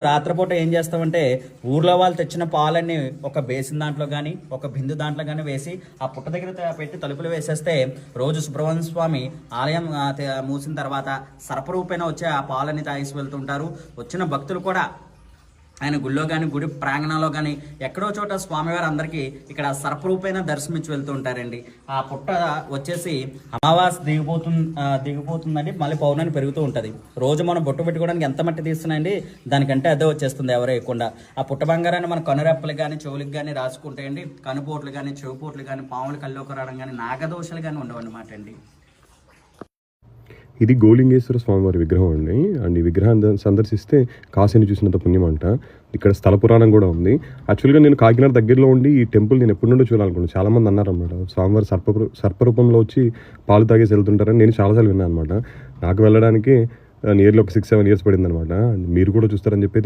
రాత్రిపూట ఏం చేస్తామంటే ఊర్లో వాళ్ళు తెచ్చిన పాలన్నీ ఒక బేసిన్ దాంట్లో కానీ ఒక బిందు దాంట్లో కానీ వేసి ఆ పుట్ట దగ్గర పెట్టి తలుపులు వేసేస్తే రోజు సుబ్రహ్మణ్య స్వామి ఆలయం మూసిన తర్వాత సర్పరూపేణ వచ్చే ఆ పాలని తాగేసి వెళ్తుంటారు. వచ్చిన భక్తులు కూడా ఆయన గుళ్ళో కానీ గుడి ప్రాంగణంలో కానీ ఎక్కడో చోట స్వామివారు అందరికీ ఇక్కడ సర్పరూపైన దర్శనమిచ్చి వెళ్తూ ఉంటారండి. ఆ పుట్ట వచ్చేసి అమావాస్య దిగిపోతుందండి, మళ్ళీ పౌర్ణమి పెరుగుతూ ఉంటుంది. రోజు మనం బొట్టు పెట్టుకోవడానికి ఎంత మట్టి తీస్తున్నాయండి, దానికంటే అదే వచ్చేస్తుంది ఎవరో వేయకుండా. ఆ పుట్ట బంగారాన్ని మన కనురెప్పలు కానీ చెవులకు కానీ రాసుకుంటాయండి. కనుపోట్లు కానీ చెవుపోట్లు కానీ పాములు కల్లోకి రావడం కానీ నాగదోషాలు కానీ ఉండవన్నమాట అండి. ఇది గోలింగేశ్వర స్వామివారి విగ్రహం అండి. అండ్ ఈ విగ్రహాన్ని సందర్శిస్తే కాశీని చూసినంత పుణ్యం అంట. ఇక్కడ స్థల పురాణం కూడా ఉంది. యాక్చువల్గా నేను కాకినాడ దగ్గరలో ఉండి ఈ టెంపుల్ నేను ఎప్పటి నుండో చూడాలనుకున్నాను. చాలామంది అన్నారన్నమాట స్వామివారి సర్పరూపంలో వచ్చి పాలు తాగేసి వెళ్తుంటారని నేను చాలాసార్లు విన్నాను అనమాట. నాకు వెళ్ళడానికి నియర్లీ ఒక 6-7 ఇయర్స్ పడింది అనమాట. మీరు కూడా చూస్తారని చెప్పి